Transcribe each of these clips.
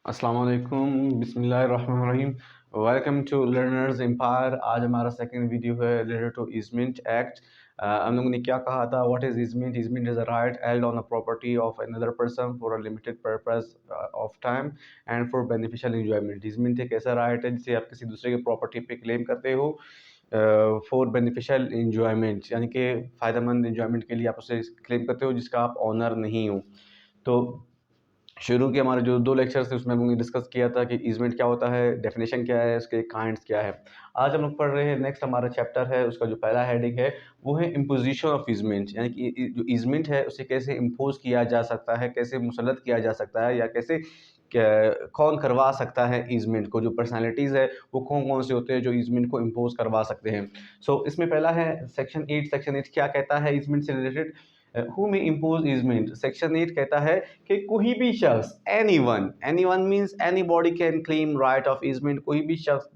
अस्सलाम वालेकुम, बिस्मिल्लाहिर्रहमानिर्रहीम। Welcome to learners empire. आज हमारा सेकंड वीडियो है रिलेटेड टू ईजमेंट एक्ट। हम लोगों ने क्या कहा था? What is easement? Easement is a right held on a property of another person for a limited purpose of time and for beneficial enjoyment. Easement एक ऐसा right है जिसे आप किसी दूसरे के प्रॉपर्टी पे क्लेम करते हो फॉर बेनिफिशियल एंजॉयमेंट, यानी कि फ़ायदेमंद एंजॉयमेंट के लिए आप उसे क्लेम करते हो जिसका आप ऑनर नहीं हो। तो शुरू के हमारे जो 2 लेक्चर्स थे उसमें हम लोगों ने डिस्कस किया था कि ईज़मेंट क्या होता है, डेफिनेशन क्या है, उसके काइंड्स क्या है। आज हम लोग पढ़ रहे हैं, नेक्स्ट हमारा चैप्टर है, उसका जो पहला हेडिंग है वो है इम्पोज़िशन ऑफ ईज़मेंट, यानी कि जो ईज़मेंट है उसे कैसे इम्पोज़ किया जा सकता है, कैसे मुसल्लत किया जा सकता है, या कैसे कौन करवा सकता है ईज़मेंट को। जो पर्सनैलिटीज़ है वो कौन-कौन से होते हैं जो ईज़मेंट को इम्पोज़ करवा सकते हैं। इसमें पहला है सेक्शन 8 क्या कहता है ईज़मेंट से related? Who may impose easement. Section 8 कहता है कि कोई भी शख्स, anyone means anybody can claim right of easement. कोई भी शख्स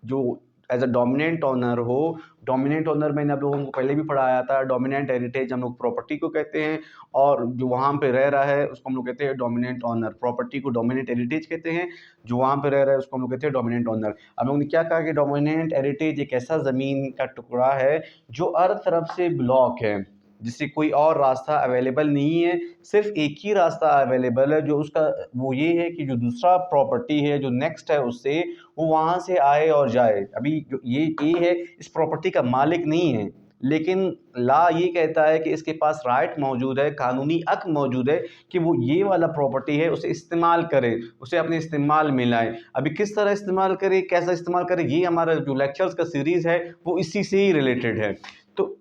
जो एज अ डोमिनेंट ओनर हो। डोमिनेंट ओनर मैंने आप लोगों को पहले भी पढ़ाया था। डोमिनेंट हेरिटेज हम लोग प्रॉपर्टी को कहते हैं, और जो वहाँ पे रह रहा है उसको हम लोग कहते हैं डोमिनेंट ओनर। प्रॉपर्टी को डोमिनेंट हेरिटेज कहते हैं, जो वहाँ पे रह रहा है उसको हम लोग कहते हैं डोमिनेंट ओनर। हम लोगों ने क्या कहा कि डोमिनेंट हेरिटेज एक ऐसा ज़मीन का टुकड़ा है जो हर तरफ से ब्लॉक है, जिससे कोई और रास्ता अवेलेबल नहीं है। सिर्फ एक ही रास्ता अवेलेबल है, जो उसका वो ये है कि जो दूसरा प्रॉपर्टी है जो नेक्स्ट है उससे, वो वहाँ से आए और जाए। अभी जो ये है, इस प्रॉपर्टी का मालिक नहीं है, लेकिन लॉ ये कहता है कि इसके पास राइट मौजूद है, कानूनी हक मौजूद है कि वो ये वाला प्रॉपर्टी है उसे इस्तेमाल करे, उसे अपने इस्तेमाल में लाए। अभी किस तरह इस्तेमाल करे, कैसा इस्तेमाल करे, ये हमारा जो लेक्चर्स का सीरीज़ है वो इसी से ही रिलेटेड है। तो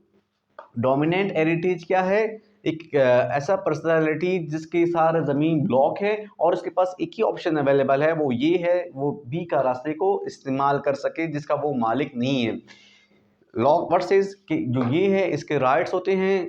डोमिनेंट हेरिटेज क्या है? एक ऐसा पर्सनालिटी जिसके सारा ज़मीन ब्लॉक है और उसके पास एक ही ऑप्शन अवेलेबल है, वो ये है, वो बी का रास्ते को इस्तेमाल कर सके जिसका वो मालिक नहीं है। लॉ व्हाट सेज कि जो ये है इसके राइट्स होते हैं,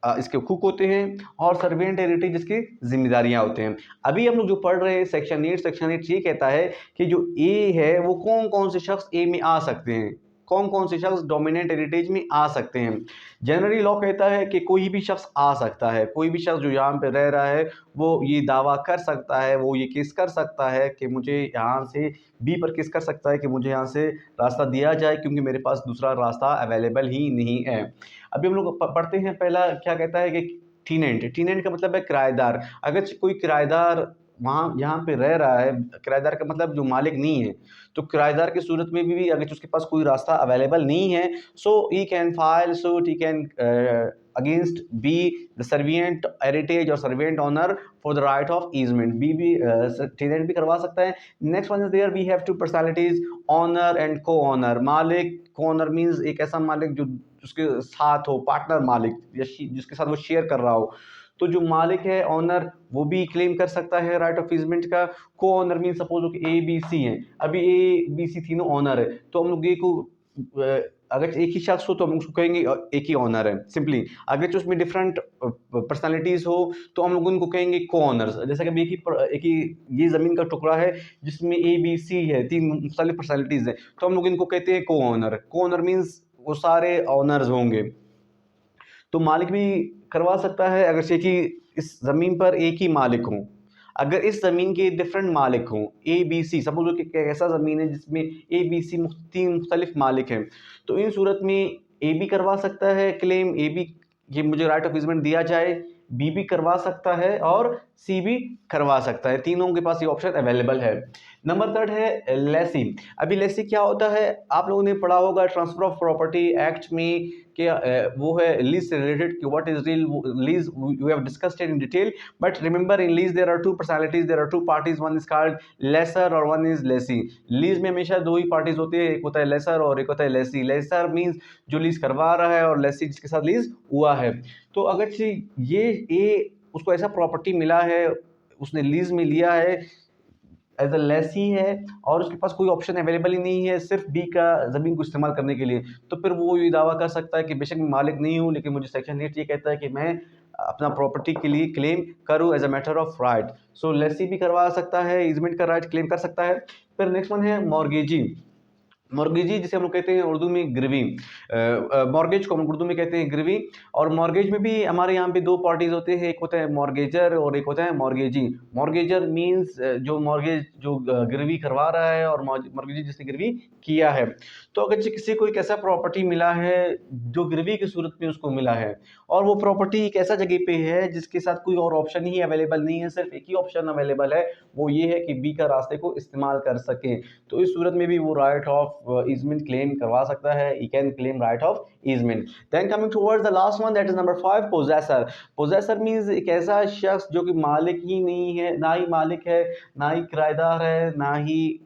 इसके हुकूक होते हैं, और सर्वेंट हेरिटेज जिसकी जिम्मेदारियां होते हैं। अभी हम लोग जो पढ़ रहे हैं सेक्शन 8 ये कहता है कि जो ए है वो कौन कौन से शख्स ए में आ सकते हैं, कौन कौन से शख्स डोमिनेंट हेरिटेज में आ सकते हैं। जनरली लॉ कहता है कि कोई भी शख्स आ सकता है, कोई भी शख्स जो यहाँ पे रह रहा है वो ये दावा कर सकता है, वो ये केस कर सकता है कि मुझे यहाँ से बी पर केस कर सकता है कि मुझे यहाँ से रास्ता दिया जाए, क्योंकि मेरे पास दूसरा रास्ता अवेलेबल ही नहीं है। अभी हम लोग पढ़ते हैं, पहला क्या कहता है कि टीनेंट का मतलब है किराएदार। अगर कोई किराएदार वहाँ यहाँ पे रह रहा है, किराएदार का मतलब जो मालिक नहीं है, तो किराएदार की सूरत में भी अगर उसके पास कोई रास्ता अवेलेबल नहीं है, so he can file suit, he can against B the servient heritage और servient owner for the right of easement. B भी टीनेंट भी करवा सकता है। Next one is there we have two personalities, owner and co owner. मालिक, co honour means एक ऐसा मालिक जो उसके साथ हो, पार्टनर मालिक, जिसके साथ वो शेयर कर रहा हो। तो जो मालिक है, ऑनर, वो भी क्लेम कर सकता है राइट ऑफ ईजमेंट का। को ऑनर मीन सपोज कि ए बी सी हैं, अभी ए बी सी तीनों ऑनर है, तो हम लोग ए को अगर एक ही शख्स हो तो हम उसको कहेंगे एक ही ऑनर है सिंपली। अगर उसमें डिफरेंट पर्सनालिटीज हो तो हम लोग उनको कहेंगे को ऑनर्स। जैसे कि एक ही ये ज़मीन का टुकड़ा है जिसमें ए बी सी है, तीन मुख्तलिफ पर्सनालिटीज़ हैं, तो हम लोग इनको कहते हैं को ऑनर। को ऑनर मीन्स वो सारे ऑनर्स होंगे। तो मालिक भी करवा सकता है अगर से कि इस ज़मीन पर एक ही मालिक हों। अगर इस ज़मीन के डिफरेंट मालिक हों, ए बी सी, सपोज कि ऐसा ज़मीन है जिसमें ए बी सी तीन मुख्तलिफ मालिक हैं, तो इन सूरत में ए भी करवा सकता है क्लेम, ए भी ये मुझे राइट ऑफ ईजमेंट दिया जाए, बी भी करवा सकता है और सी भी करवा सकता है। तीनों के पास ये ऑप्शन अवेलेबल है। नंबर थर्ड है लेसी। अभी लेसी क्या होता है? आप लोगों ने पढ़ा होगा ट्रांसफर ऑफ प्रॉपर्टी एक्ट में कि वो है लीज से रिलेटेड कि what is lease, you have discussed it in detail, but remember in lease there are two personalities, there are two parties, one is called lessor और one is lessee. Lease में हमेशा दो ही parties होती है, एक होता है लेसर और एक होता है लेसी। लेसर मीन्स जो लीज करवा रहा है, और लेसी जिसके साथ लीज हुआ है। तो अगर ये उसको ऐसा प्रॉपर्टी मिला है, उसने लीज में लिया है, एज अ लेसी है, और उसके पास कोई ऑप्शन अवेलेबल ही नहीं है सिर्फ बी का ज़मीन को इस्तेमाल करने के लिए, तो फिर वो ये दावा कर सकता है कि बेशक मैं मालिक नहीं हूँ, लेकिन मुझे सेक्शन 8 ये कहता है कि मैं अपना प्रॉपर्टी के लिए क्लेम करूँ as a matter of right. So lessee भी करवा सकता है, ईजमेंट का राइट क्लेम कर सकता है। फिर नेक्स्ट वन है मॉर्गेजी। मॉर्गेजी जिसे हम लोग कहते हैं उर्दू में गिरवी, मॉर्गेज को हम उर्दू में कहते हैं गिरवी। और मॉर्गेज में भी हमारे यहाँ पे दो पार्टीज होते हैं, एक होता है मॉर्गेजर और एक होता है मॉर्गेजी। मॉर्गेजर मींस जो मॉर्गेज जो गिरवी करवा रहा है, और मॉर्गेजी जिसने गिरवी किया है। तो अगर किसी को एक ऐसा प्रॉपर्टी मिला है जो गिरवी की सूरत में उसको मिला है, और वो प्रॉपर्टी एक ऐसा जगह पे है जिसके साथ कोई और ऑप्शन ही अवेलेबल नहीं है, सिर्फ एक ही ऑप्शन अवेलेबल है, वो ये है कि बी का रास्ते को इस्तेमाल कर सके, तो इस सूरत में भी वो राइट ऑफ ईजमेंट क्लेम करवा सकता है। He can claim right of easement. Then coming towards the last one, that is number 5, possessor. Possessor means एक ऐसा शख्स जो कि मालिक ही नहीं है, ना ही मालिक है, ना ही किराएदार है, ना ही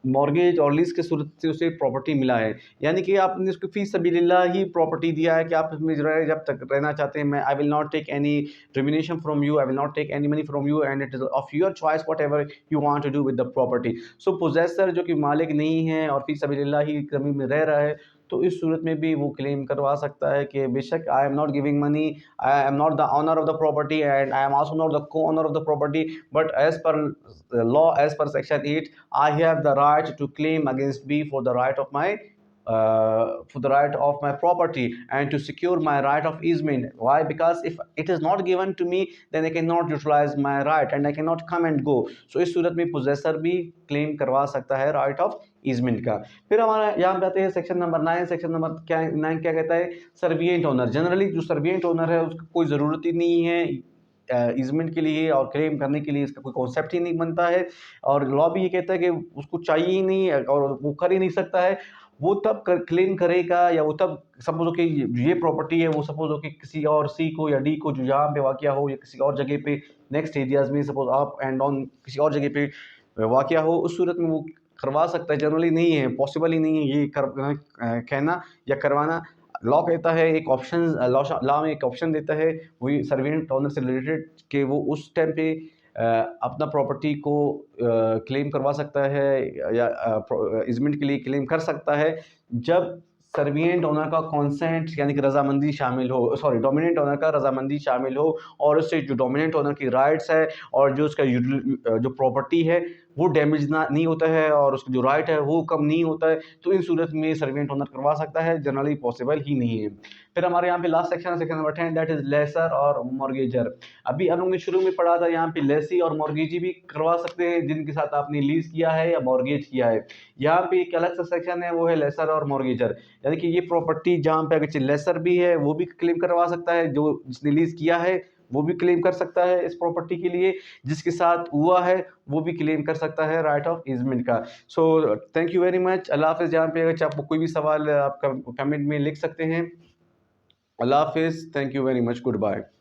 मॉर्गेज और लीज के सूरत से उसे प्रॉपर्टी मिला है, यानी कि आपने उसको फी सबीलिल्लाह ही प्रॉपर्टी दिया है कि आप इसमें जब तक रहना चाहते हैं, मैं I will not take any remuneration from you, I will not take any money from you, and it is of your choice whatever you want to do with the property. So possessor जो कि मालिक नहीं है और फी सबीलिल्लाह ही ज़मीन में रह रहा है, तो इस सूरत में भी वो क्लेम करवा सकता है कि बेशक I am not giving money, I am not the owner of the property, and I am also not the co owner of the property, but as per law, as per section 8, I have the right to claim against B for the right of my property and to secure my right of easement. Why? Because if it is not given to me, then I cannot utilize my right and I cannot come and go. So इस सूरत में possessor भी claim करवा सकता है right of easement का। फिर हमारा यहाँ पे आते हैं सेक्शन नंबर 9। सेक्शन नंबर 9 क्या कहता है? Servient owner. जनरली जो सर्विएंट ओनर है उसको कोई ज़रूरत ही नहीं है ईजमेंट के लिए और क्लेम करने के लिए, इसका कोई कॉन्सेप्ट ही नहीं बनता है, और लॉ भी ये कहता है कि उसको चाहिए ही नहीं और वो कर ही नहीं सकता है। वो तब क्लेम करेगा या वो तब सपोज हो कि ये प्रॉपर्टी है, वो सपोज हो कि किसी और सी को या डी को जो यहाँ पे वाक़या हो या किसी और जगह पे नेक्स्ट एरियाज़ में सपोज अप एंड डाउन किसी और जगह पे वाक़या हो, उस सूरत में वो करवा सकता है। जनरली नहीं है, पॉसिबल ही नहीं है ये कहना या करवाना। लॉ कहता है एक ऑप्शन, लॉ में एक ऑप्शन देता है वही सर्विएंट ओनर से रिलेटेड कि वो उस टाइम पे अपना प्रॉपर्टी को क्लेम करवा सकता है या ईजमेंट के लिए क्लेम कर सकता है जब सर्विएंट ओनर का कॉन्सेंट यानी कि रजामंदी शामिल हो, सॉरी डोमिनेंट ओनर का रजामंदी शामिल हो, और उससे जो डोमिनेंट ओनर की राइट्स है और जो उसका जो प्रॉपर्टी है वो डैमेज ना नहीं होता है और उसका जो राइट है वो कम नहीं होता है, तो इन सूरत में सर्विएंट ओनर करवा सकता है। जनरली पॉसिबल ही नहीं है। फिर हमारे यहाँ पे लास्ट सेक्शन है, section number 10, that is lesser और मॉर्गेजर। अभी हम लोग ने शुरू में पढ़ा था यहाँ पे लेसी और मॉर्गेजी भी करवा सकते हैं जिनके साथ आपने लीज किया है या मॉर्गेज किया है। यहाँ पे एक अलग सा सेक्शन है, वो है लेसर और मॉर्गेजर, यानी कि ये प्रॉपर्टी जहाँ पे अगर लेसर भी है वो भी क्लेम करवा सकता है, जो जिसने लीज किया है वो भी क्लेम कर सकता है इस प्रॉपर्टी के लिए, जिसके साथ हुआ है वो भी क्लेम कर सकता है राइट ऑफ ईजमेंट का। So thank you very much. अल्लाह हाफिज़। जहाँ पे अगर आपको कोई भी सवाल आपका कमेंट में लिख सकते हैं। अल्लाह हाफिज़। Thank you very much. Good bye.